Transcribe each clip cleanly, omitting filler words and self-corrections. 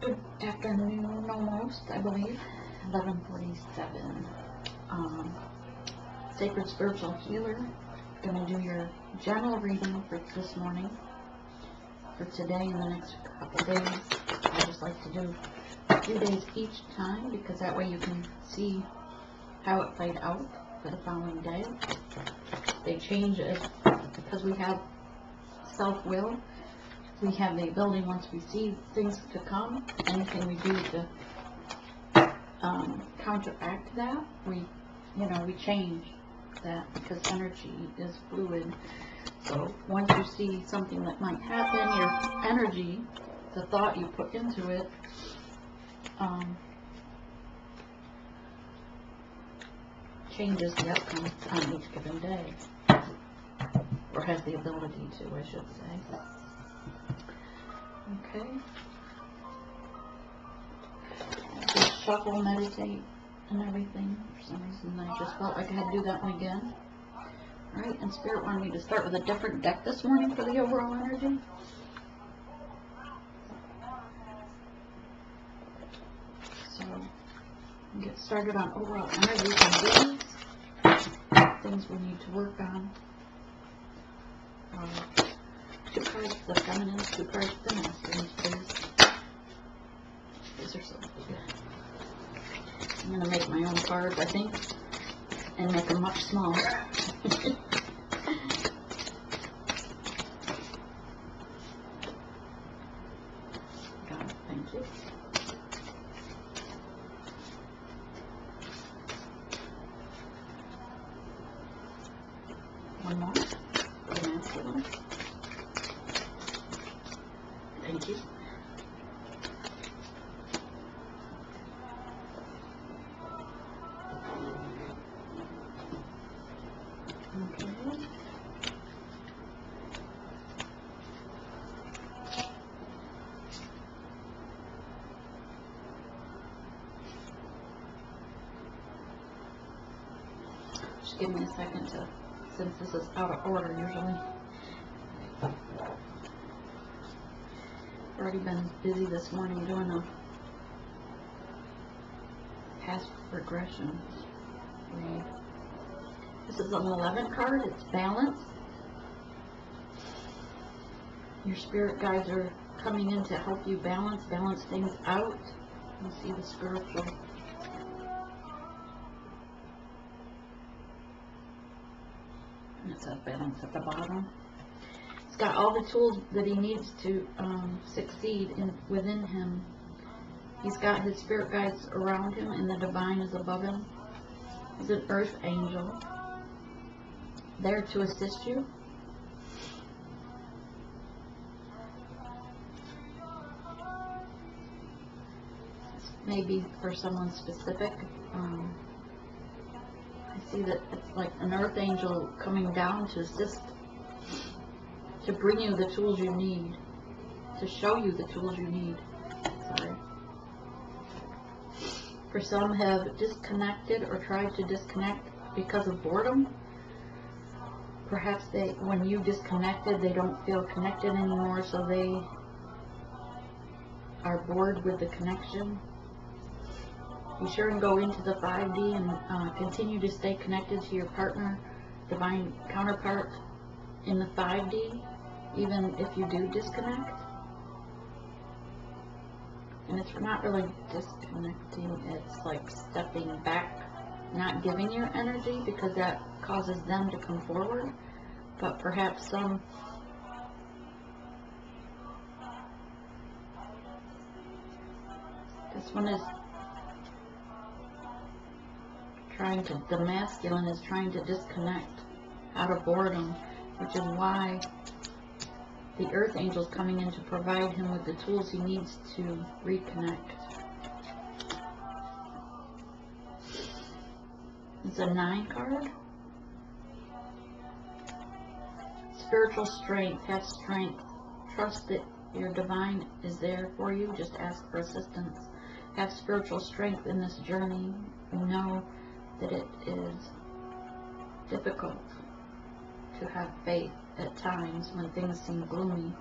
Good afternoon, almost, I believe. 11:47. Sacred Spiritual Healer. Going to do your general reading for this morning, for today and the next couple days. I just like to do a few days each time because that way you can see how it played out for the following day. They change it because we have self-will. We have the ability, once we see things to come, anything we do to counteract that, we change that because energy is fluid. So once you see something that might happen, your energy, the thought you put into it, changes the outcome on each given day, or has the ability to, I should say. Okay. Just shuffle, meditate, and everything. For some reason, I just felt like I had to do that one again. Alright, and Spirit wanted me to start with a different deck this morning for the overall energy. So, get started on overall energy and things we need to work on. 2 cards for the feminine, 2 cards for the masculine, please. These are so big. I'm going to make my own cards, I think, and make them much smaller. Got it, thank you. One more for the masculine. Thank you. Okay. Just give me a second to, since this is out of order usually. Already been busy this morning doing a past regressions read. This is an 11 card. It's balance. Your spirit guides are coming in to help you balance things out. You see the spiritual. And it says balance at the bottom. He's got all the tools that he needs to succeed within him. He's got his spirit guides around him, and the divine is above him. He's an earth angel, there to assist you. Maybe for someone specific. I see that it's like an earth angel coming down to assist, to bring you the tools you need, to show you the tools you need. Sorry. For some have disconnected or tried to disconnect because of boredom. Perhaps when you disconnected, they don't feel connected anymore, so they are bored with the connection. Be sure and go into the 5D and continue to stay connected to your partner, divine counterpart in the 5D, even if you do disconnect. And it's not really disconnecting, it's like stepping back, not giving your energy, because that causes them to come forward. But perhaps some this one is trying to, the masculine is trying to disconnect out of boredom, which is why the earth angel is coming in to provide him with the tools he needs to reconnect. It's a 9 card. Spiritual strength. Have strength. Trust that your divine is there for you. Just ask for assistance. Have spiritual strength in this journey. Know that it is difficult to have faith at times when things seem gloomy.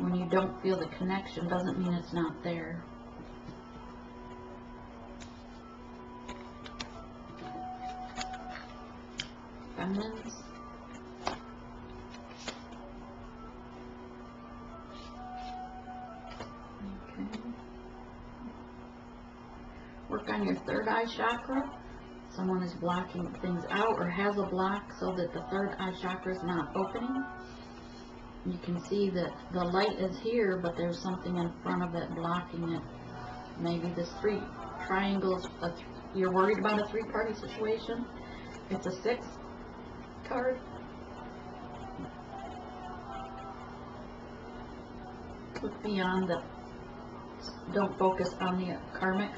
When you don't feel the connection, doesn't mean it's not there. Feminines. Okay. Work on your third eye chakra. Someone is blocking things out or has a block so that the third eye chakra is not opening. You can see that the light is here, but there's something in front of it blocking it. Maybe this three triangles, you're worried about a three-party situation. It's a 6 card. Look beyond the, don't focus on the karmic.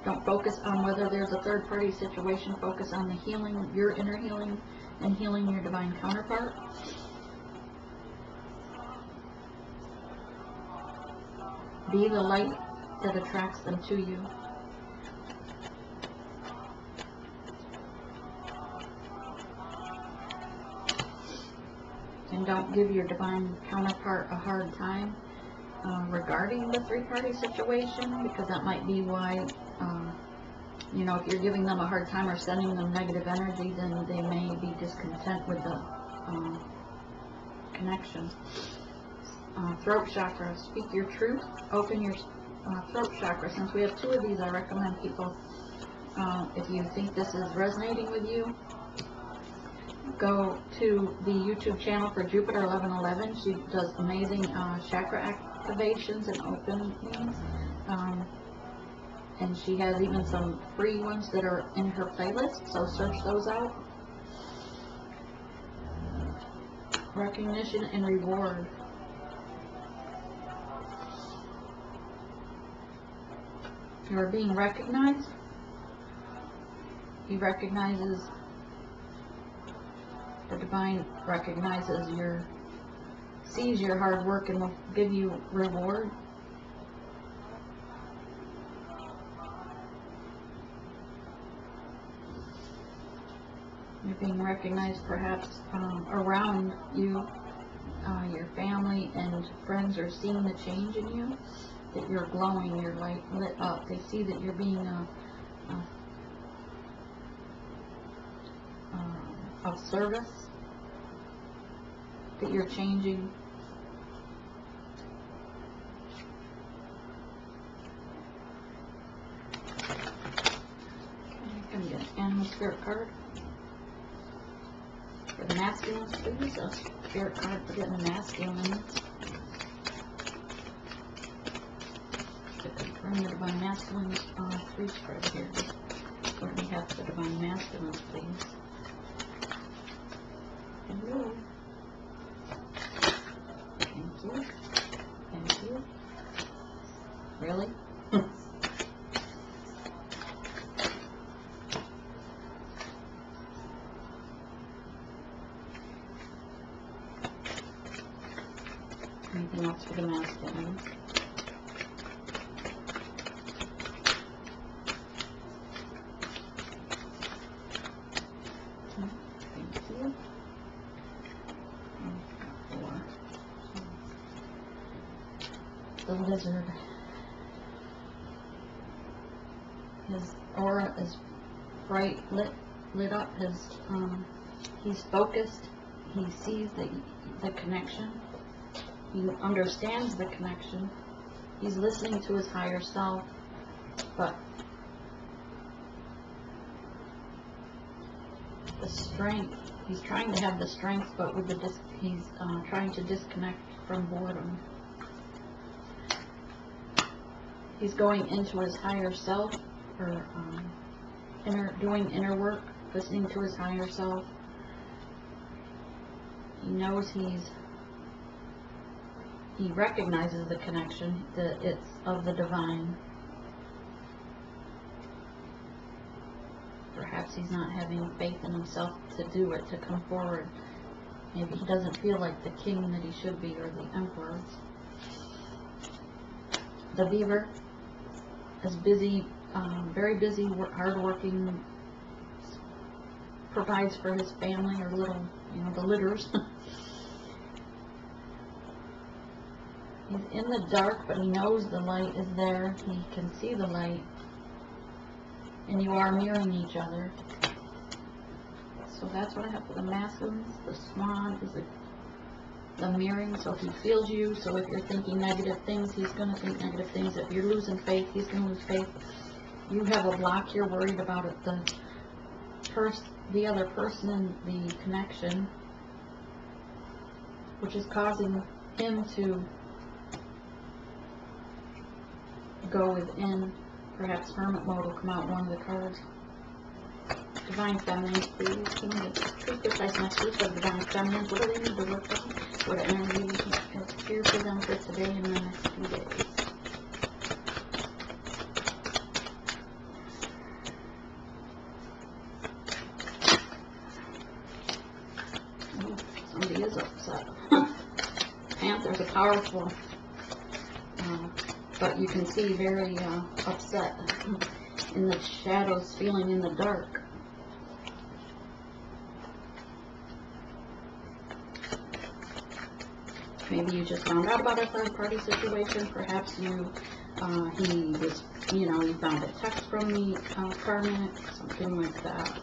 Don't focus on whether there's a third-party situation. Focus on the healing, your inner healing, and healing your divine counterpart. Be the light that attracts them to you. And don't give your divine counterpart a hard time regarding the three-party situation, because that might be why, you know, if you're giving them a hard time or sending them negative energy, then they may be discontent with the connection. Throat chakra, speak your truth, open your throat chakra. Since we have 2 of these, I recommend people, if you think this is resonating with you, go to the YouTube channel for Jupiter 1111. She does amazing chakra activations and openings, and she has even some free ones that are in her playlist, so search those out. Recognition and reward. You are being recognized. He recognizes, the divine recognizes your, sees your hard work and will give you reward. You're being recognized perhaps around you. Your family and friends are seeing the change in you, that you're glowing, you're like lit up. They see that you're being of service, that you're changing. I'm going to get an animal spirit card. For the masculines, please. A spirit card for getting the masculines. To confirm the divine masculines, 3 spread here. What do we have for the divine masculines, please? Hello. Thank you. Thank you. Really? Anything else for the masculines? Thank you. The lizard. His aura is bright, lit up. He's focused. He sees the connection. He understands the connection. He's listening to his higher self, but the strength, he's trying to have the strength, but with he's trying to disconnect from boredom. He's going into his higher self, or doing inner work, listening to his higher self. He knows he recognizes the connection, that it's of the divine. Perhaps he's not having faith in himself to do it, to come forward. Maybe he doesn't feel like the king that he should be, or the emperor. The beaver is busy, very busy, hardworking, provides for his family, or little, the litters. He's in the dark, but he knows the light is there. He can see the light. And you are mirroring each other. So that's what I have for the masculines. The swan is the mirroring. So if he feels you, so if you're thinking negative things, he's going to think negative things. If you're losing faith, he's going to lose faith. You have a block, you're worried about it. The other person in the connection, which is causing him to go within. Perhaps hermit mode will come out one of the cards. Divine Feminine, please. Can we get two precise messages of Divine Feminine? What do they need to work on? What energy is here for them for today and the next few days? Oh, somebody is upset. Panther's a powerful, but you can see very upset in the shadows, feeling in the dark. Maybe you just found out about a third-party situation. Perhaps you, he was, you found a text from the karmic, something like that.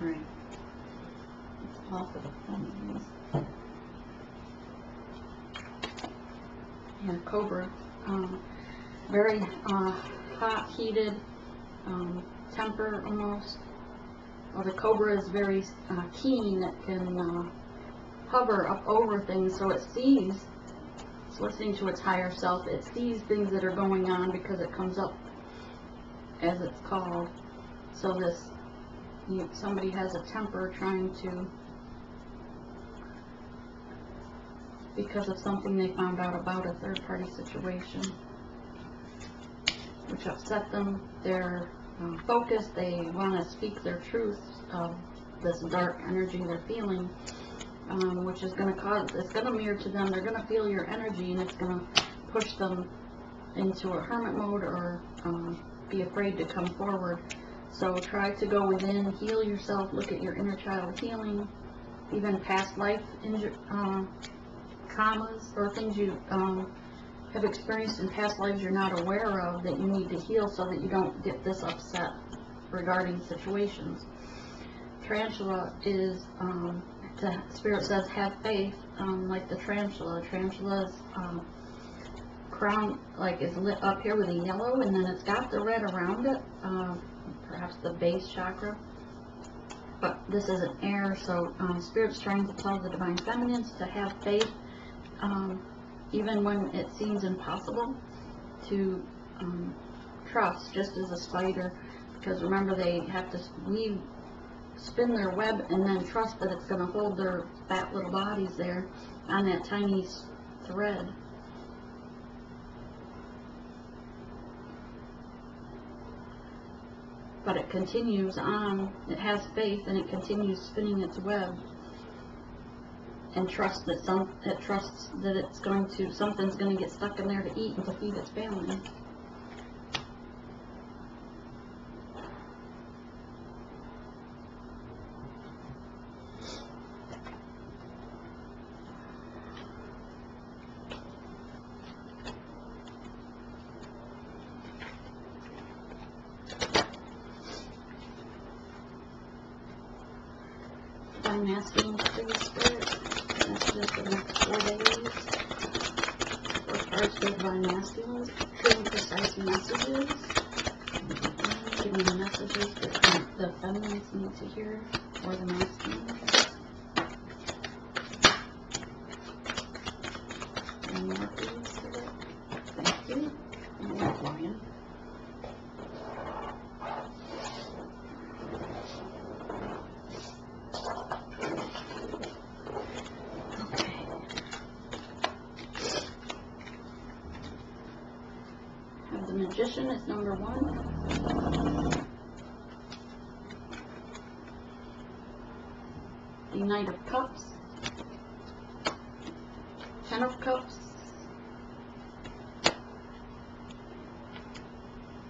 All right. It's all for the feminines. Yeah, Cobra. Very hot, heated temper almost. Well, the Cobra is very keen. It can hover up over things, so it sees, it's listening to its higher self. It sees things that are going on because it comes up, as it's called. So this, somebody has a temper trying to, because of something they found out about a third-party situation, which upset them. They're focused. They want to speak their truth of this dark energy they're feeling, which is going to cause, it's going to mirror to them. They're going to feel your energy, and it's going to push them into a hermit mode or be afraid to come forward. So try to go within, heal yourself, look at your inner child healing, even past life traumas or things you have experienced in past lives you're not aware of that you need to heal so that you don't get this upset regarding situations. Tarantula is, the Spirit says, have faith, like the tarantula. Tarantula's crown is lit up here with a yellow, and then it's got the red around it, perhaps the base chakra. But this is an air, so Spirit's trying to tell the Divine Feminines to have faith, even when it seems impossible, to trust, just as a spider, because remember they have to spin their web and then trust that it's going to hold their fat little bodies there on that tiny thread. But it continues on, it has faith, and it continues spinning its web. And trust that it's going to, something's going to get stuck in there to eat and to feed its family. I'm asking for the Spirit. Messages for the next 4 days. For cards for Divine Masculines, true and precise messages. Give me the messages that the feminines need to hear, or the masculines. And more please today. Thank you. And we're flying. The Magician is number 1. The Knight of Cups. 10 of Cups.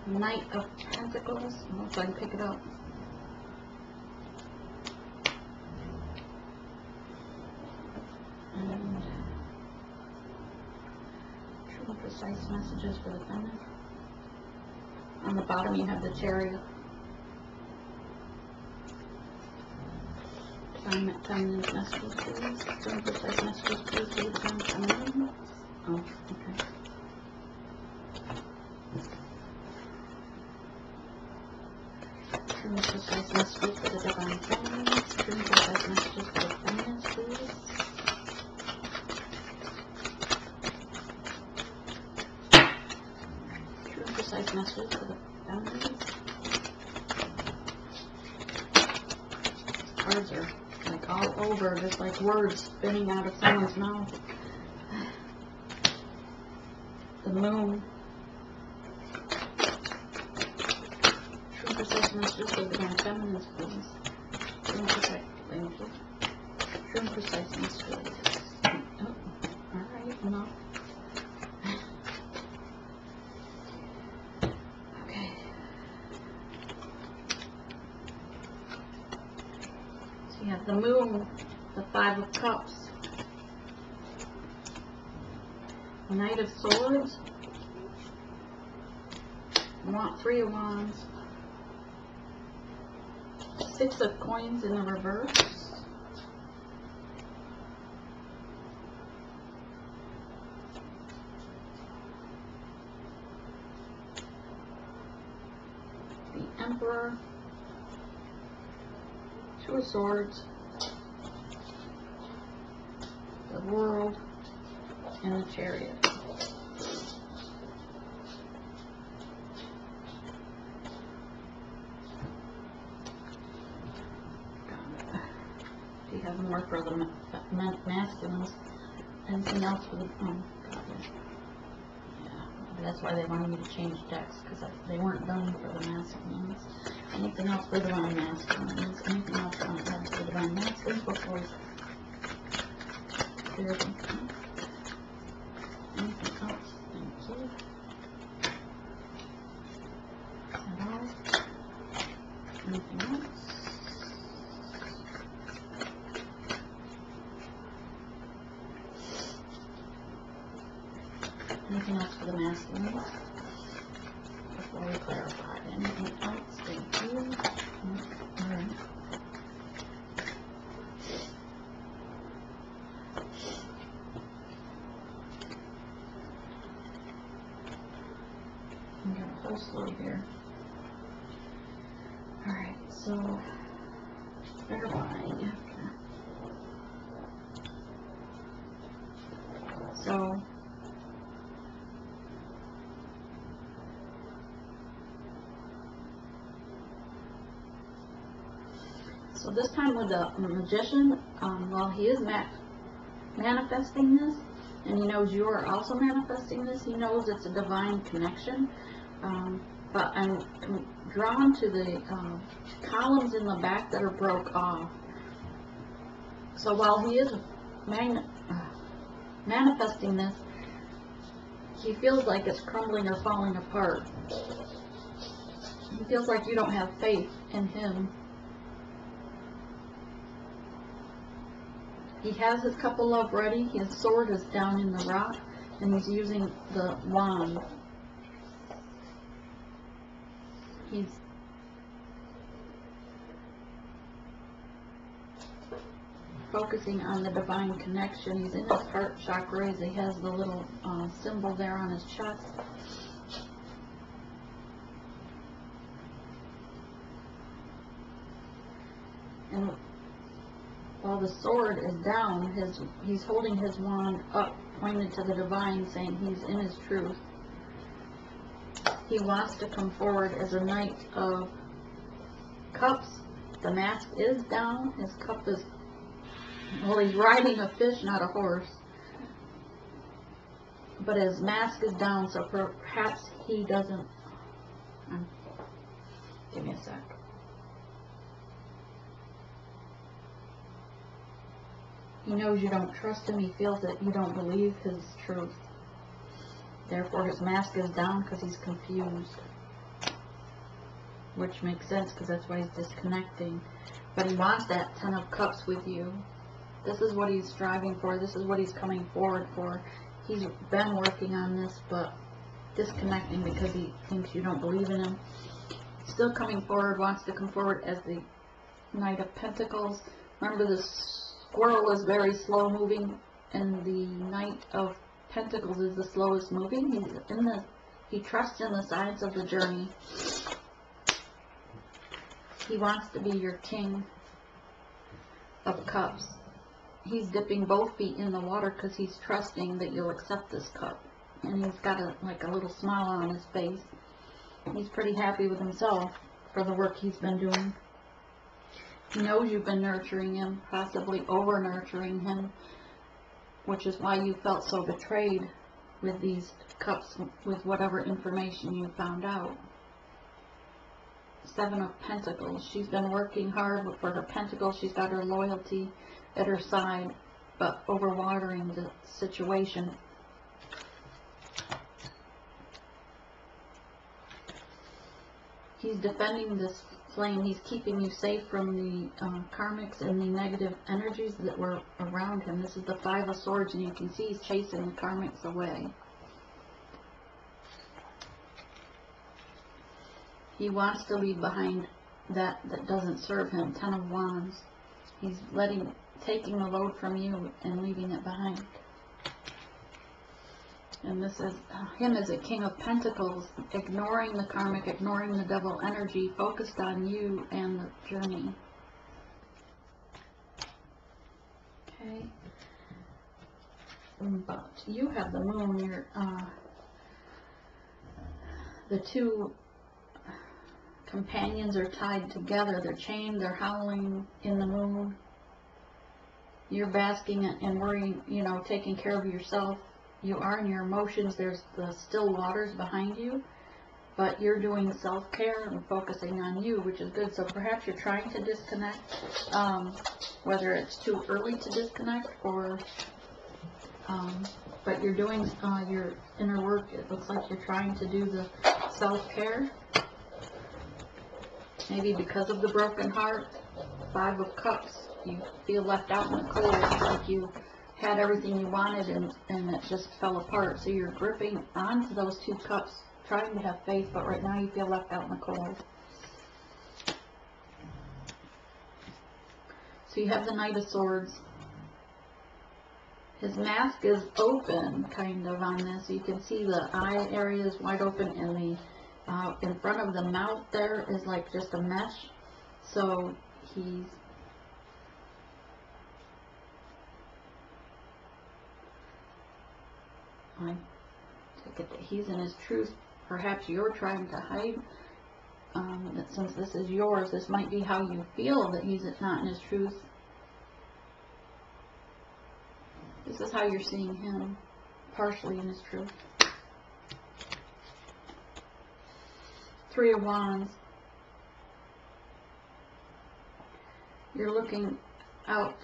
Knight of Pentacles. I don't know if I can pick it up. precise messages for the feminine. On the bottom you have the Chariot. Feminine messages, please. Some precise messages, please, for the divine feminine. Oh, okay. Some precise messages for the divine feminine. Some precise messages for the feminine, please. Precise messages for the feminine. Cards are like all over, just like words spinning out of someone's mouth. The moon. True precise messages for the divine feminines, please. True precise, thank you. True precise messages. Oh, alright, enough. You have the moon, the 5 of cups, Knight of Swords, 3 of Wands, 6 of Coins in the reverse, the Emperor, 2 of Swords, the World, and the Chariot. Do you have more for the masculines? Anything else for the... Oh, God. Yeah, that's why they wanted me to change decks, because they weren't done for the masculines. Anything else for the divine masculines? Anything else for the divine masculines before we clear them? Anything else? Thank you. Is that all? Anything else? Anything else for the masculines? Before we clarify, anything else? Thank you. Alright. I'm going to hold slow here. Alright, so clarifying. So this time with the Magician, while he is manifesting this, and he knows you are also manifesting this, he knows it's a divine connection. But I'm drawn to the columns in the back that are broke off. So while he is manifesting this, he feels like it's crumbling or falling apart. He feels like you don't have faith in him. He has his cup of love ready. His sword is down in the rock, and he's using the wand. He's focusing on the divine connection. He's in his heart chakra. He has the little symbol there on his chest. And while the sword is down, he's holding his wand up, pointed to the divine, saying he's in his truth. He wants to come forward as a Knight of Cups. The mask is down. His cup is, well, he's riding a fish, not a horse. But his mask is down, so perhaps he doesn't... give me a sec. He knows you don't trust him. He feels that you don't believe his truth. Therefore, his mask is down because he's confused. Which makes sense because that's why he's disconnecting. But he wants that 10 of Cups with you. This is what he's striving for. This is what he's coming forward for. He's been working on this, but disconnecting because he thinks you don't believe in him. Still coming forward, wants to come forward as the Knight of Pentacles. Remember, the squirrel is very slow moving, and the Knight of Pentacles is the slowest moving. He trusts in the science of the journey. He wants to be your King of Cups. He's dipping both feet in the water because he's trusting that you'll accept this cup. And he's got like a little smile on his face. He's pretty happy with himself for the work he's been doing. He knows you've been nurturing him, possibly over-nurturing him, which is why you felt so betrayed with these cups, with whatever information you found out. Seven of Pentacles. She's been working hard for her pentacles. She's got her loyalty at her side, but overwatering the situation. He's defending this flame. He's keeping you safe from the karmics and the negative energies that were around him. This is the Five of Swords, and you can see he's chasing the karmics away. He wants to leave behind that doesn't serve him. Ten of Wands. He's taking the load from you and leaving it behind. And this is him as a King of Pentacles, ignoring the karmic, ignoring the devil energy, focused on you and the journey. Okay. But you have the moon. You're, the two companions are tied together. They're chained. They're howling in the moon. You're basking and worrying, taking care of yourself. You are in your emotions. There's the still waters behind you, but you're doing self-care and focusing on you, which is good. So perhaps you're trying to disconnect, whether it's too early to disconnect or, but you're doing your inner work. It looks like you're trying to do the self-care. Maybe because of the broken heart. Five of Cups. You feel left out in the cold, like you had everything you wanted and it just fell apart. So you're gripping onto those two cups, trying to have faith, but right now you feel left out in the cold. So you have the Knight of Swords. His mask is open, kind of, on this. You can see the eye area is wide open, and the in front of the mouth there is like just a mesh. So he's I take it that he's in his truth. Perhaps you're trying to hide that since this is yours, this might be how you feel that he's not in his truth. This is how you're seeing him, partially in his truth. Three of Wands. You're looking out,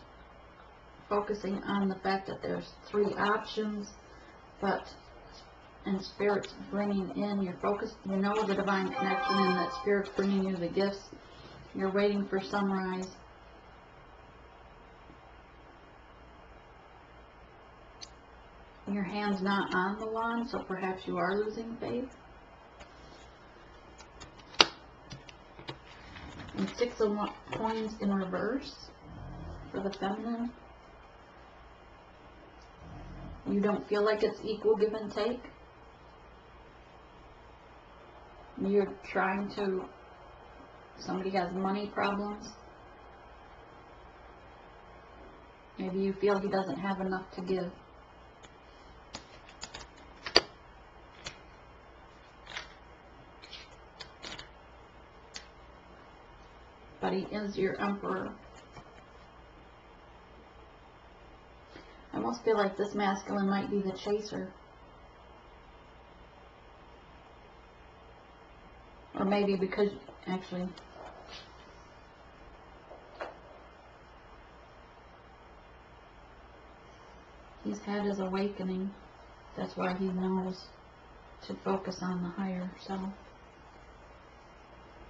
focusing on the fact that there's three options, and Spirit's bringing in your focus. You know the divine connection and that Spirit's bringing you the gifts. You're waiting for sunrise. Your hand's not on the wand, so perhaps you are losing faith. And Six of Coins in reverse for the feminine. You don't feel like it's equal give and take. You're trying to, somebody has money problems. Maybe you feel he doesn't have enough to give. But he is your Emperor. I almost feel like this masculine might be the chaser. Or maybe because, actually, he's had his awakening. That's why he knows to focus on the higher self.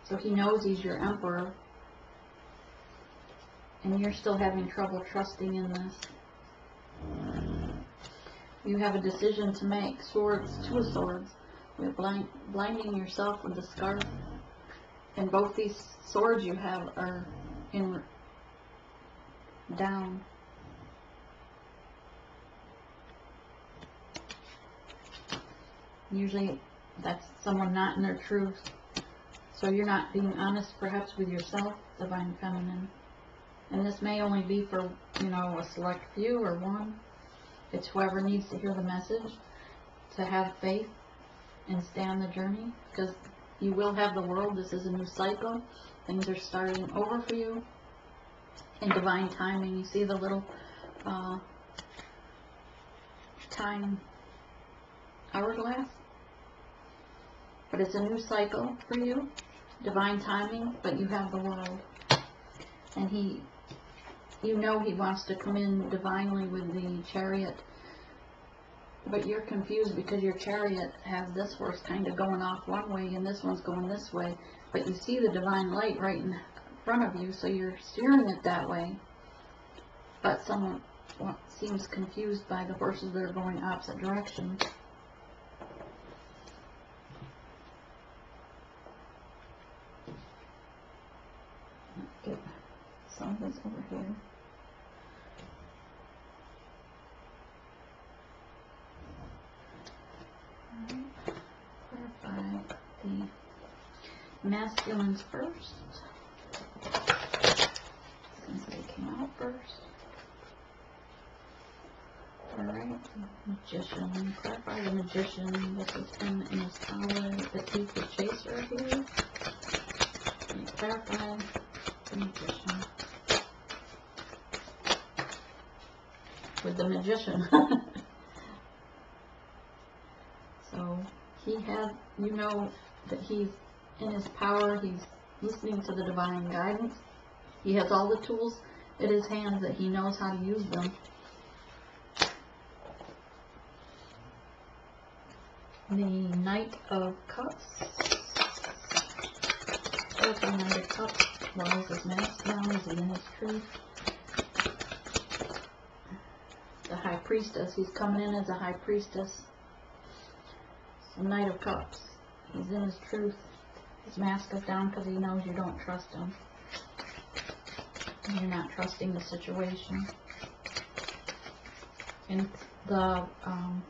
So he knows he's your Emperor. And you're still having trouble trusting in this. You have a decision to make. Swords, 2 of swords. You're blinding yourself with the scarf. And both these swords you have are in down. Usually that's someone not in their truth. So you're not being honest perhaps with yourself, Divine Feminine. And this may only be for, a select few or one. It's whoever needs to hear the message, to have faith and stay on the journey, because you will have the world. This is a new cycle. Things are starting over for you in divine timing. You see the little time hourglass? But it's a new cycle for you, divine timing, but you have the world. And he wants to come in divinely with the chariot, but you're confused because your chariot has this horse kind of going off one way and this one's going this way, but you see the divine light right in front of you, so you're steering it that way. But someone seems confused by the horses that are going opposite directions. Get some of this over here. Clarify the masculines first, since they came out first. Alright, Magician. Clarify the Magician. This is him in his power, the Thief, the Chaser here. And clarify the Magician. With the Magician. So he had, that he's in his power, he's listening to the divine guidance. He has all the tools at his hands that he knows how to use them. The Knight of Cups. There's the Knight of Cups. Why is his mask down? Is he in his truth? The High Priestess. He's coming in as a High Priestess. The Knight of Cups. He's in his truth. His mask is down because he knows you don't trust him. You're not trusting the situation. And the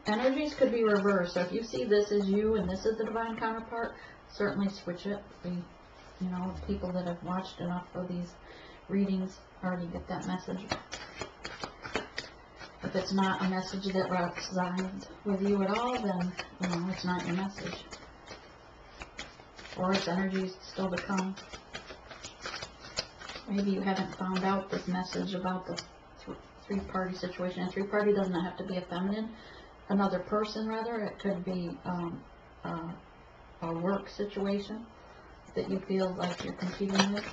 energies could be reversed. So if you see this as you and this is the divine counterpart, certainly switch it. People that have watched enough of these readings already get that message. If it's not a message that resides with you at all, then it's not your message. Or its energies still to come. Maybe you haven't found out this message about the three-party situation. A three-party doesn't have to be a feminine, another person rather. It could be a work situation that you feel like you're competing with.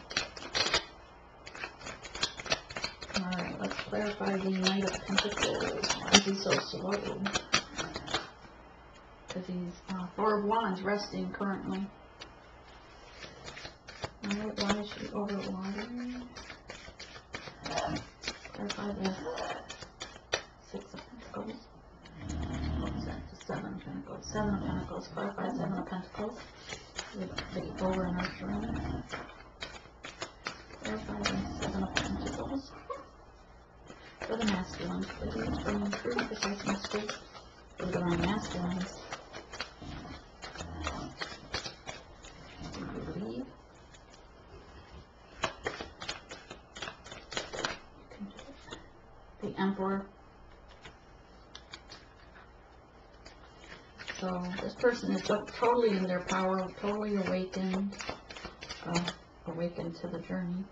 Alright, let's clarify the Knight of Pentacles. Why is he so slow? Because he's 4 of Wands resting currently. Alright, why is she over water? Clarify the 6 of Pentacles. What was that? The 7 of Pentacles. 7 of Pentacles. Clarify 7 of Pentacles. With the over nurturing. Clarify the 7 of Pentacles. For the masculines, please. Bringing true, precise messages for the divine masculines. Do you believe? The Emperor. So this person is totally in their power, totally awakened, awakened to the journey.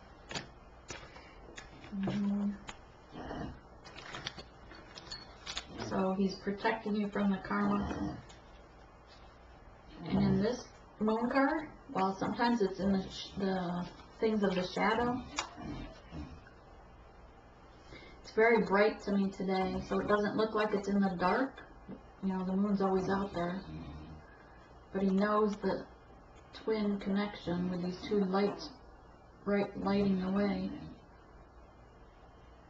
So he's protecting you from the karma. And in this moon card, well, sometimes it's in the things of the shadow. It's very bright to me today, so it doesn't look like it's in the dark. The moon's always out there. But he knows the twin connection with these 2 lights lighting the way.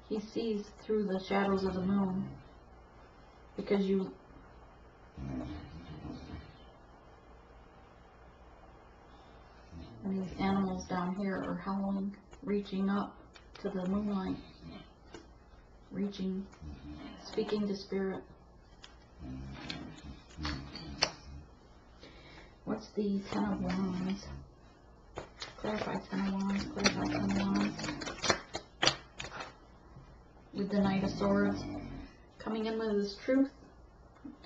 He sees through the shadows of the moon. because you and these animals down here are howling, reaching up to the moonlight, reaching, speaking to spirit. What's the Ten of Wands? Clarify Ten of Wands, clarify Ten of Wands. With the Knight of Swords, coming in with his truth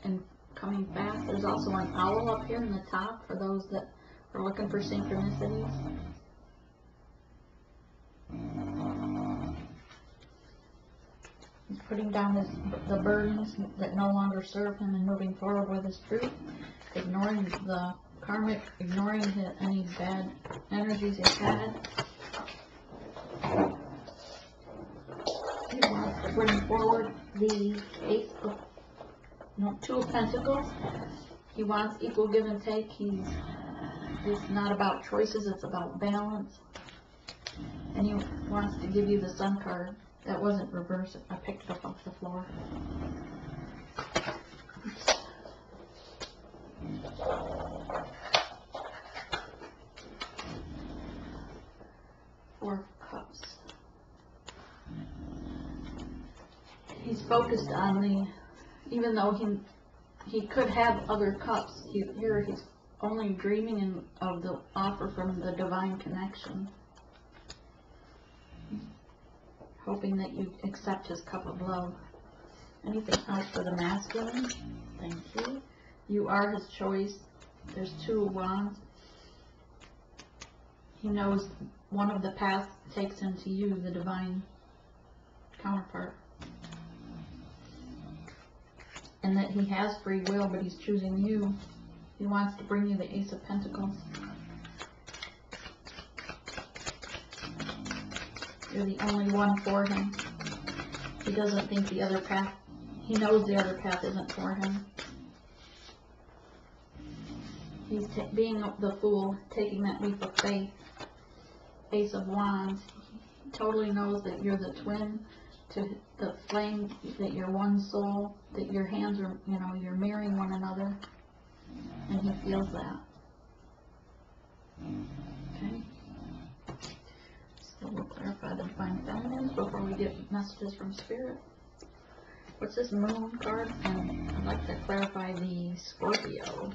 and coming fast. There's also an owl up here in the top for those that are looking for synchronicities. He's putting down the burdens that no longer serve him and moving forward with his truth, ignoring the karmic, ignoring any bad energies he's had. He wants to bring forward the Two of Pentacles. He wants equal give and take. It's not about choices, it's about balance. And he wants to give you the Sun card. That wasn't reversed. I picked it up off the floor. Oops. Four of Cups. He's focused on even though he could have other cups, here he's only dreaming of the offer from the divine connection. Hoping that you accept his cup of love. Anything else for the masculine? Thank you. You are his choice. There's Two of Wands. He knows one of the paths takes him to you, the divine counterpart. And that he has free will, but he's choosing you. He wants to bring you the Ace of Pentacles. You're the only one for him. He doesn't think the other path, he knows the other path isn't for him. He's being the fool, taking that leap of faith. Ace of Wands. He totally knows that you're the twin to the flame, that you're one soul, that your hands are, you're mirroring one another. And he feels that. Okay. So we'll clarify the divine feminines before we get messages from spirit. What's this Moon card? And I'd like to clarify the Scorpio.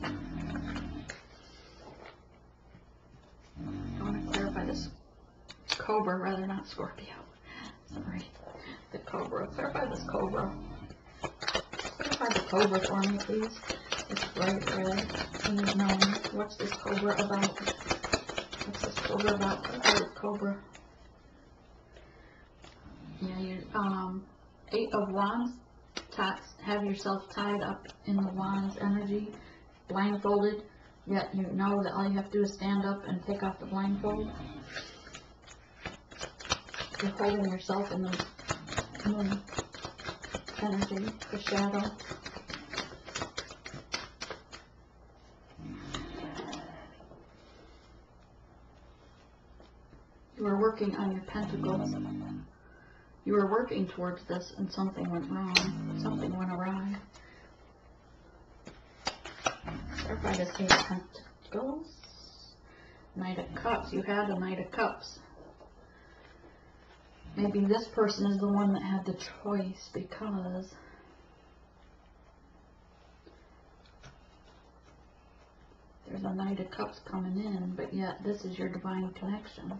I want to clarify this Cobra, rather not Scorpio. Sorry. The Cobra. Clarify this Cobra. Clarify the Cobra for me, please. It's bright red. Please know what's this Cobra about? What's this Cobra about? Clarify the Cobra. Yeah, you Eight of Wands. Have yourself tied up in the Wands energy, blindfolded, yet you know that all you have to do is stand up and take off the blindfold. You're holding yourself in the Moon energy, the shadow. You are working on your pentacles. You were working towards this and something went wrong. Something went awry. Clarify this Ace of Pentacles. Knight of Cups. You had a Knight of Cups. Maybe this person is the one that had the choice because there's a Knight of Cups coming in, but yet this is your divine connection.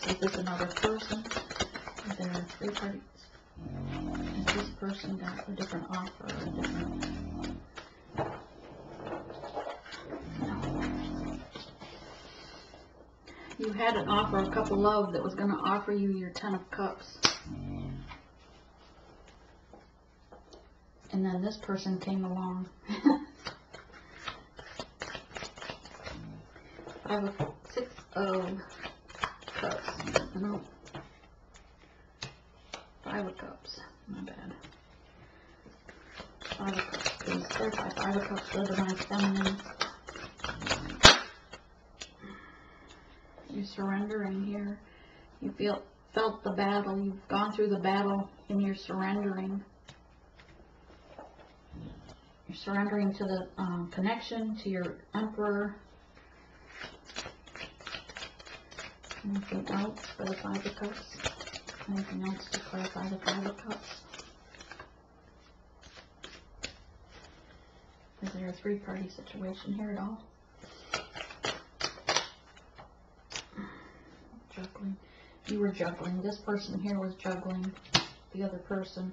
Is this another person? There are three parties. And this person got a different offer, a different... No. You had an offer, a cup of love that was going to offer you your 10 of Cups. And then this person came along. 6 of Cups. No. 5 of Cups. My bad. 5 of Cups, please. Clarify Five of Cups, the Divine Feminine. You're surrendering here. You felt the battle. You've gone through the battle and you're surrendering. You're surrendering to the connection, to your Emperor. Anything else for the Five of Cups? Anything else to clarify the Five of Cups? Is there a three-party situation here at all? Juggling. You were juggling. This person here was juggling the other person.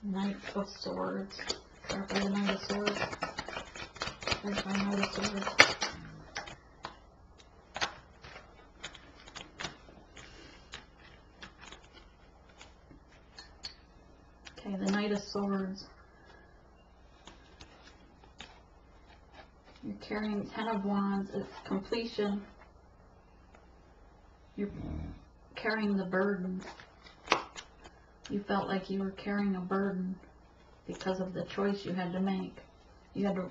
Knight of Swords. Clarify the Knight of Swords. Clarify Knight of Swords. Okay, the Knight of Swords. You're carrying Ten of Wands. It's completion. You're carrying the burden. You felt like you were carrying a burden because of the choice you had to make. You had to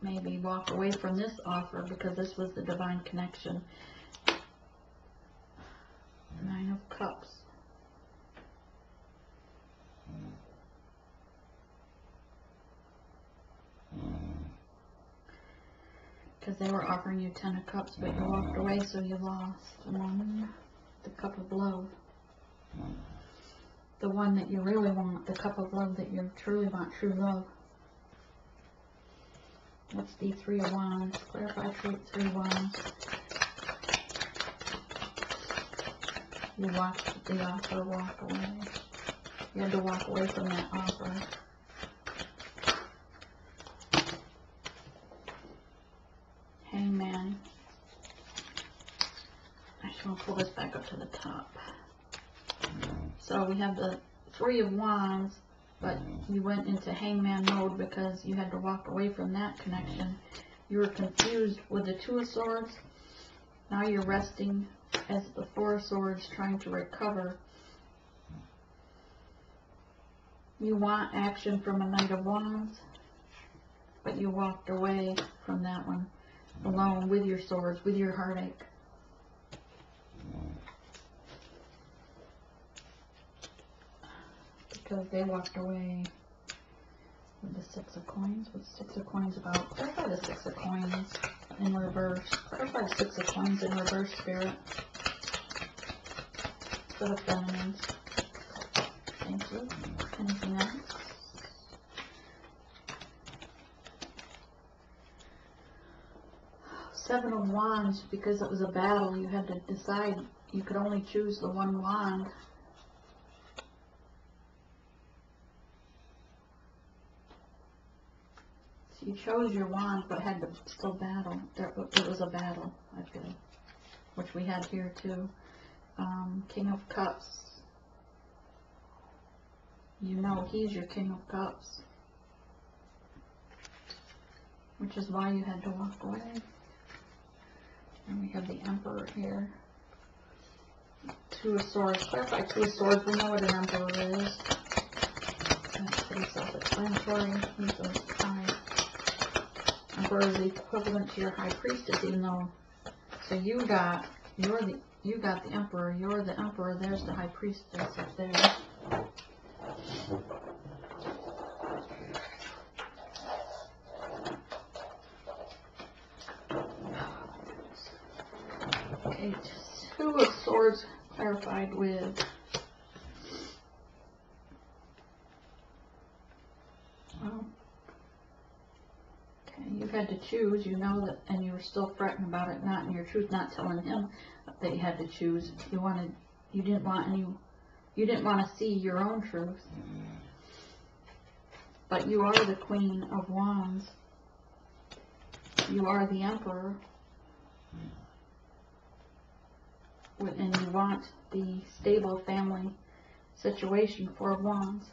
maybe walk away from this offer because this was the divine connection. Nine of Cups. Because they were offering you Ten of Cups, but you walked away, so you lost. One, the Cup of Love. The one that you really want, the Cup of Love that you truly want, true love. What's the Three of Wands? Clarify Three of Wands. You watched the offer walk away. You had to walk away from that offer. Hangman. I just want to pull this back up to the top. So we have the Three of Wands, but you went into Hangman mode because you had to walk away from that connection. You were confused with the Two of Swords. Now you're resting as the Four of Swords, trying to recover. You want action from a Knight of Wands, but you walked away from that one alone with your swords, with your heartache. Because they walked away with the Six of Coins. What's Six of Coins about? Clarify the Six of Coins in reverse. Clarify the Six of Coins in reverse, Spirit. For the feminines. Thank you. Anything else? Seven of Wands, because it was a battle, you had to decide. You could only choose the one wand. So you chose your wand, but had to still battle. It was a battle, I feel, which we had here too. King of Cups. You know he's your King of Cups, which is why you had to walk away. And we have the Emperor here. Two of Swords. Clarify Two of Swords. We know what an Emperor is. That's pretty self-explanatory. He's a high. Emperor is the equivalent to your High Priestess, even though. So you got the Emperor. You're the Emperor. There's the High Priestess up there. Okay, Two of Swords clarified with you had to choose, you know that, and you were still fretting about it, not in your truth, not telling him that you had to choose. You didn't want to see your own truth. But you are the Queen of Wands. You are the Emperor. And you want the stable family situation, Four of Wands.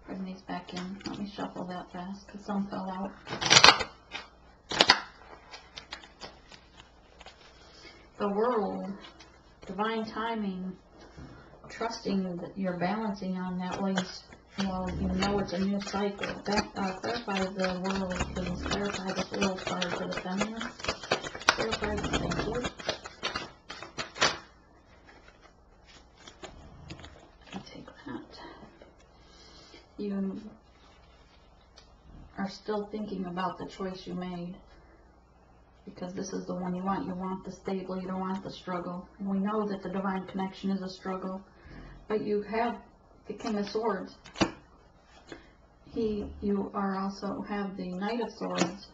Pardon these back in. Let me shuffle that fast because some fell out. The world, divine timing, trusting that you're balancing on that waste. Well, you know it's a new cycle. Clarify the world, please. Clarify this world card for the feminine. Clarify the thank you. I'll take that. You are still thinking about the choice you made, because this is the one you want. You want the stable, you don't want the struggle. And we know that the divine connection is a struggle, but you have the King of Swords. You are also have the Knight of Swords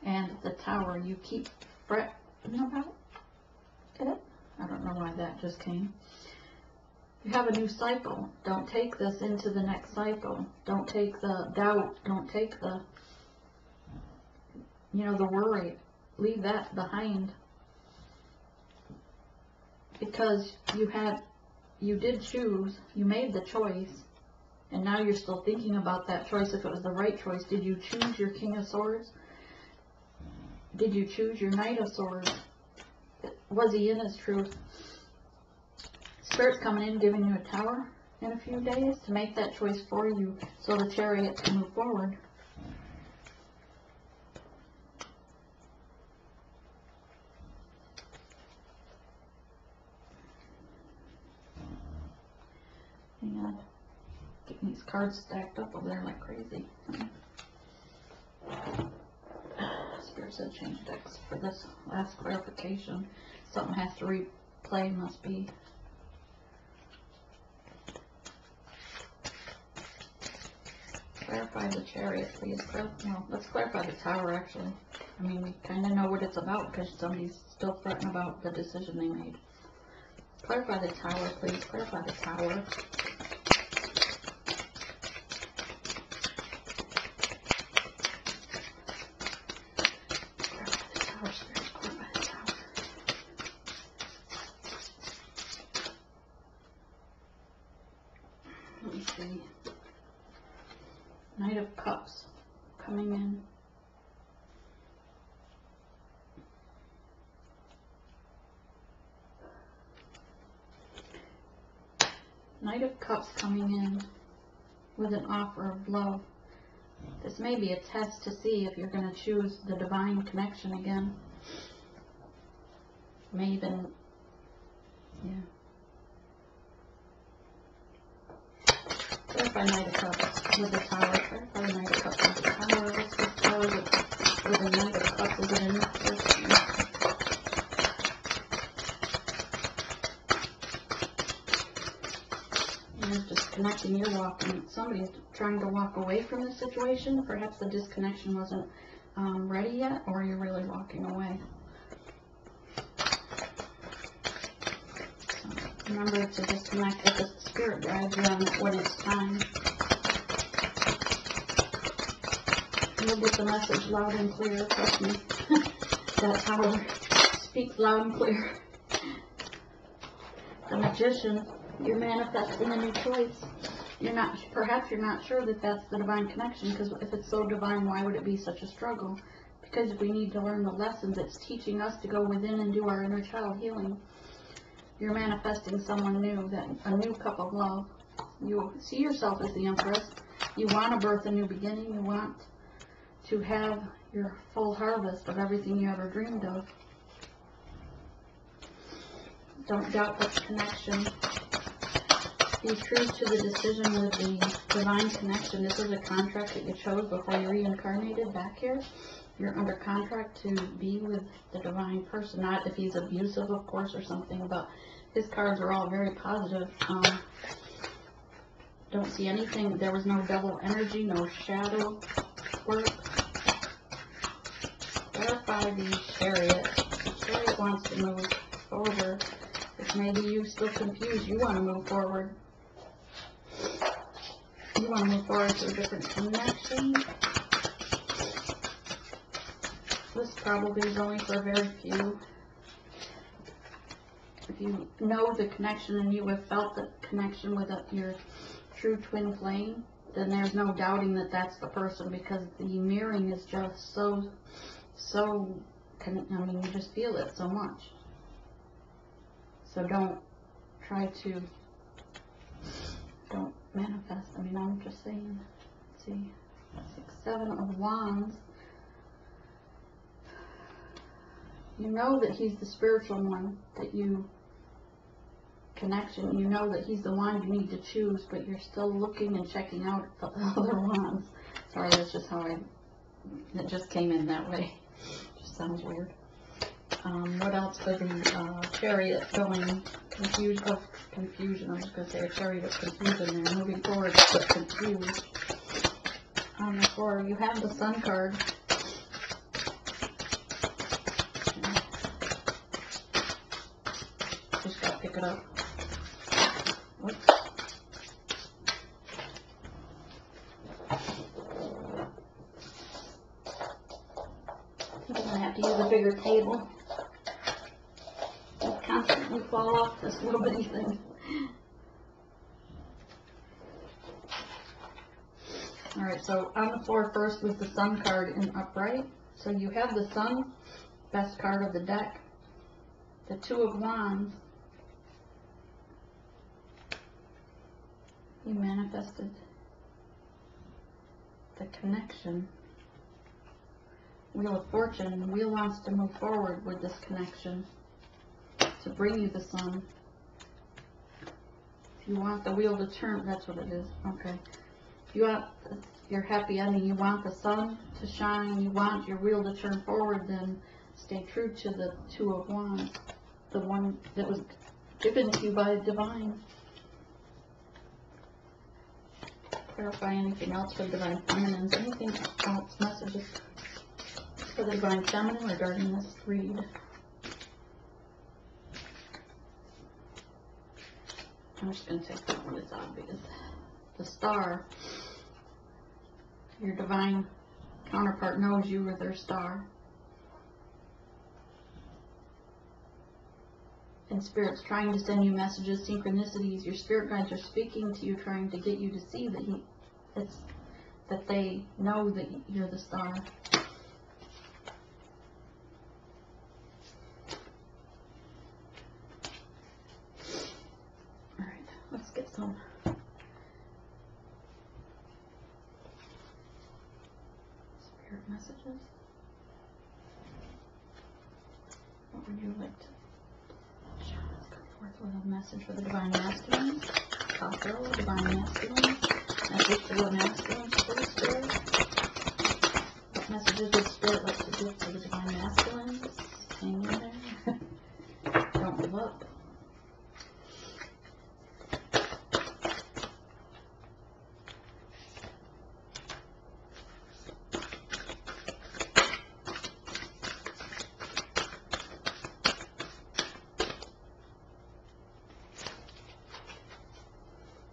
and the Tower. You keep fretting about it. I don't know why that just came. You have a new cycle. Don't take this into the next cycle. Don't take the doubt. Don't take the, the worry. Leave that behind. Because you did choose, you made the choice, and now you're still thinking about that choice, if it was the right choice. Did you choose your King of Swords? Did you choose your Knight of Swords? Was he in his truth? Spirit's coming in, giving you a Tower in a few days to make that choice for you so the Chariot can move forward. Hang on. Getting these cards stacked up over there like crazy. Spirit said change decks for this last clarification. Something has to replay, must be. Clarify the Chariot, please. Well, let's clarify the Tower, actually. I mean, we kind of know what it's about because somebody's still fretting about the decision they made. Clarify the Tower, please. Clarify the Tower. Let me see. Knight of Cups coming in. Knight of Cups coming in with an offer of love. This may be a test to see if you're going to choose the divine connection again. May even, yeah. Clarify Knight of Cups with the Tower. Clarify Knight of Cups with the Tower. What's this Tower with the Knight of Cups? Is it in this person? You're disconnecting. You're walking. Somebody's trying to walk away from the situation. Perhaps the disconnection wasn't ready yet, or you're really walking away. Remember to disconnect if the Spirit guides you on when it's time. You'll get the message loud and clear, trust me. That Tower speaks loud and clear. The Magician, you're manifesting a new choice. Perhaps you're not sure that that's the divine connection, because if it's so divine, why would it be such a struggle? Because we need to learn the lessons. It's teaching us to go within and do our inner child healing. You're manifesting someone new, a new cup of love. You see yourself as the Empress. You want to birth a new beginning. You want to have your full harvest of everything you ever dreamed of. Don't doubt this connection. Be true to the decision with the divine connection. This is a contract that you chose before you reincarnated back here. You're under contract to be with the divine person. Not if he's abusive, of course, or something, but his cards are all very positive. Don't see anything. There was no double energy, no shadow work. Clarify the Chariot. The Chariot wants to move forward. If maybe you're still confused, you want to move forward. You want to move forward to a different connection. This probably is only for very few. If you know the connection and you have felt the connection with your true twin flame, then there's no doubting that that's the person, because the mirroring is just so, I mean, you just feel it so much. So don't manifest. I mean, I'm just saying. Let's see, 6, 7 of Wands. You know that he's the spiritual one, that you connection. You know that he's the one you need to choose, but you're still looking and checking out the other ones. Sorry, that's just how it just came in that way. Just sounds weird. What else for the Chariot going? Confusion. I was going to say a Chariot of confusion there. Moving forward, but confused. On the floor, you have the Sun card. Just got to pick it up. Whoops. I'm going to have to use a bigger table. I constantly fall off this little bitty thing. Alright, so on the floor first was the Sun card in upright. So you have the Sun, best card of the deck. The 2 of Wands. You manifested the connection. Wheel of Fortune. The wheel wants to move forward with this connection to bring you the Sun. If you want the wheel to turn, that's what it is. Okay. If you want your happy ending, you want the Sun to shine, you want your wheel to turn forward, then stay true to the 2 of Wands, the one that was given to you by Divine. Clarify anything else for the Divine Feminines. Anything else, messages for the Divine Feminine regarding this read? I'm just going to take that one as obvious. The Star. Your Divine counterpart knows you are their star. And Spirit's trying to send you messages, synchronicities. Your spirit guides are speaking to you, trying to get you to see that they know that you're the star. Alright, let's get some spirit messages. What would you like to with a message for the Divine Masculine? Also, Divine Masculine. Message for the Masculine, please, Spirit. What messages would Spirit like to give to the Divine Masculine? Hang in there. Don't give up.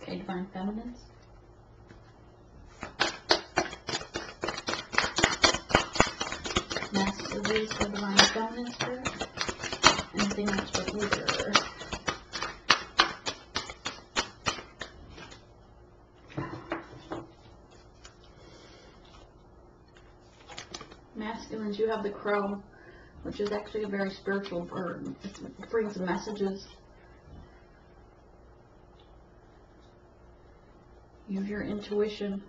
Okay, Divine Feminines. Messages for Divine Feminine Spirit. Anything else for either? Masculines, you have the Crow, which is actually a very spiritual bird. It brings messages. Use your intuition.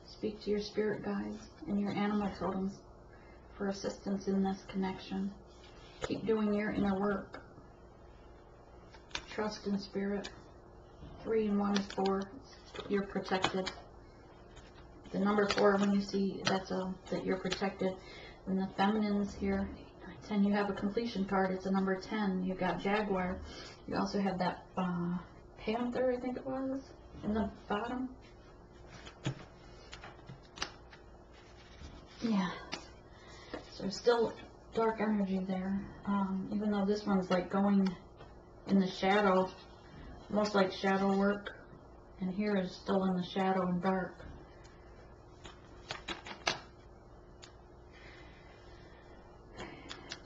Speak to your spirit guides and your animal totems for assistance in this connection. Keep doing your inner work. Trust in Spirit. 3 and 1 is 4. You're protected. The number 4, when you see that you're protected. And the feminines here, 10, you have a completion card. It's a number 10. You've got Jaguar. You also have that Panther, I think it was, in the bottom. Yeah. So still dark energy there. Even though this one's like going in the shadow, most like shadow work. And here is still in the shadow and dark.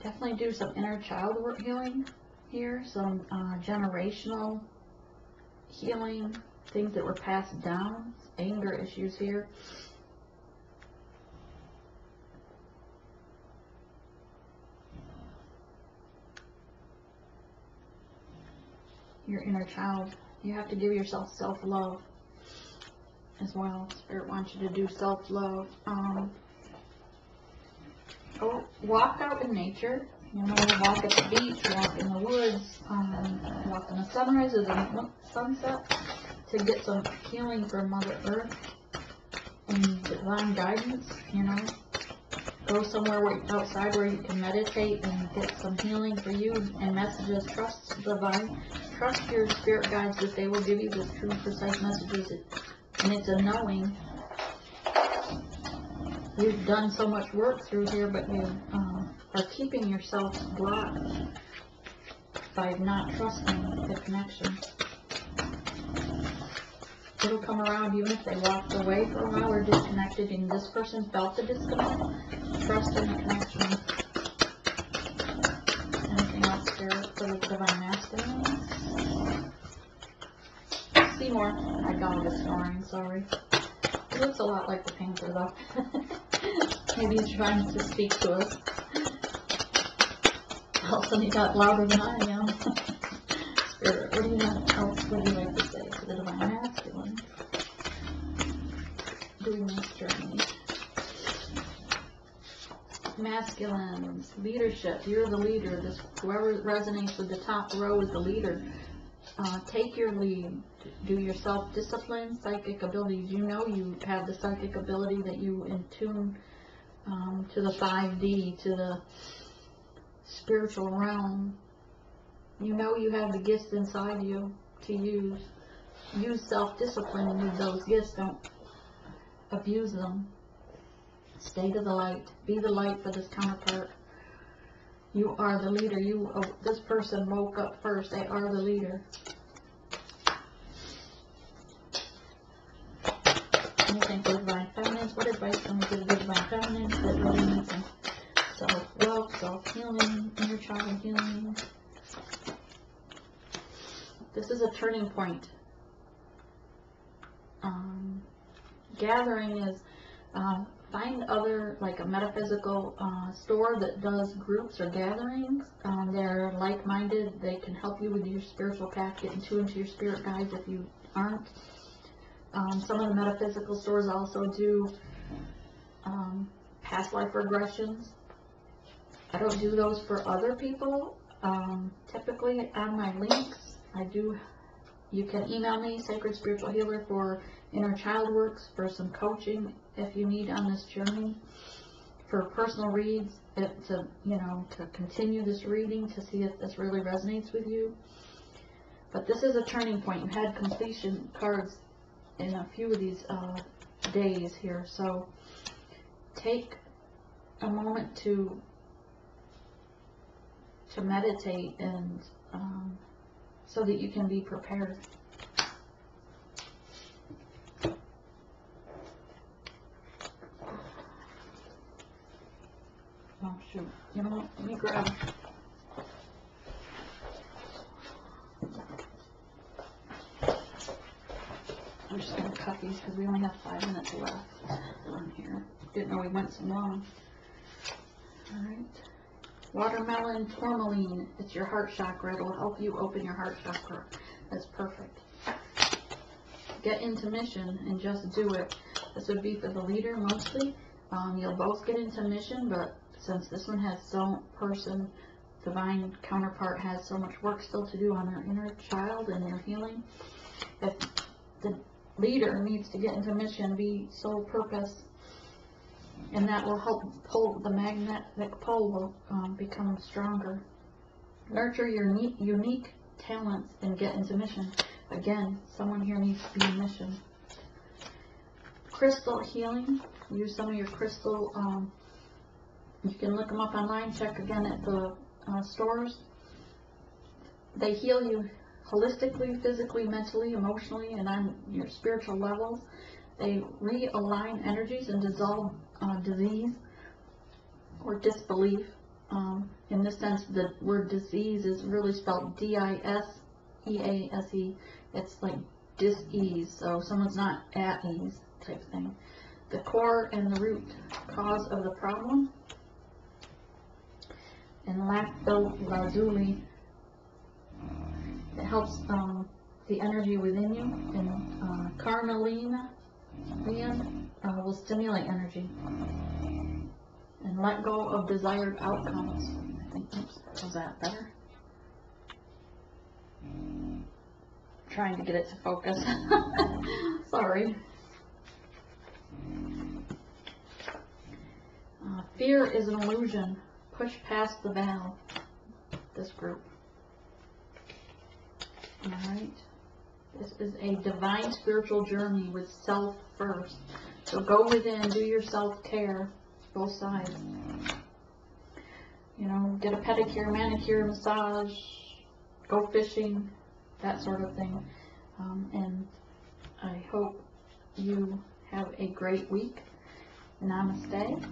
Definitely do some inner child work healing here, some generational healing things that were passed down, anger issues here. Your inner child. You have to give yourself self-love as well. Spirit wants you to do self-love. Walk out in nature. You know, walk at the beach, walk in the woods, walk in the sunrises and sunset to get some healing from Mother Earth and divine guidance. You know, go somewhere outside where you can meditate and get some healing for you and messages. Trust divine. Trust your spirit guides that they will give you the true, precise messages. And it's a knowing. You've done so much work through here, but you are keeping yourself blocked by not trusting the connection. It'll come around even if they walked away for a while or disconnected and this person felt the disconnect. Trust in the connection. Anything else here for the divine masculine? Seymour. My dog is snoring, sorry. He looks a lot like the Panther though. Maybe he's trying to speak to us. All of a sudden he got louder than I am. Spirit, what do you like to say to the divine masculine during this journey? Masculines, leadership. You're the leader. Whoever resonates with the top row is the leader. Take your lead. Do your self-discipline, psychic abilities. You know you have the psychic ability that you in tune to the 5D, to the spiritual realm. You know you have the gifts inside you to use. Use self-discipline with those gifts. Don't abuse them. Stay to the light. Be the light for this counterpart. You are the leader. This person woke up first. They are the leader. Anything for divine feminines? What advice can we give the divine feminines that really need some self-love, self-healing, inner child healing? This is a turning point. Gathering is find other, like a metaphysical store that does groups or gatherings. They're like-minded. They can help you with your spiritual path, get into your spirit guides if you aren't. Some of the metaphysical stores also do past life regressions. I don't do those for other people. Typically on my links, you can email me, Sacred Spiritual Healer, for inner child works, for some coaching if you need on this journey, for personal reads, to continue this reading to see if this really resonates with you. But this is a turning point. You had completion cards in a few of these days here, so take a moment to meditate and so that you can be prepared. Oh shoot, you know what, let me grab I'm just going to cut these because we only have 5 minutes left on here. Didn't know we went so long. Alright. Watermelon tourmaline. It's your heart chakra. It'll help you open your heart chakra. That's perfect. Get into mission and just do it. This would be for the leader mostly. You'll both get into mission, but since this one has divine counterpart has so much work still to do on their inner child and their healing, if the leader needs to get into mission, be sole purpose, and that will help pull the magnetic pole will become stronger. Nurture your unique talents and get into mission. Again, someone here needs to be in mission. Crystal healing. Use some of your crystal. You can look them up online. Check again at the stores. They heal you holistically, physically, mentally, emotionally, and on your spiritual levels. They realign energies and dissolve disease or disbelief. In this sense, the word disease is really spelled D-I-S, E-A-S-E. It's like dis-ease, so someone's not at ease type thing. The core and the root cause of the problem. And lacto lazuli, it helps the energy within you. And carnelian will stimulate energy. And let go of desired outcomes. I think, oops, was that better? Trying to get it to focus. Sorry. Fear is an illusion. Push past the veil. This group. Alright. This is a divine spiritual journey with self first. So go within, do your self-care, both sides. You know, get a pedicure, manicure, massage, go fishing, that sort of thing. And I hope you have a great week. Namaste.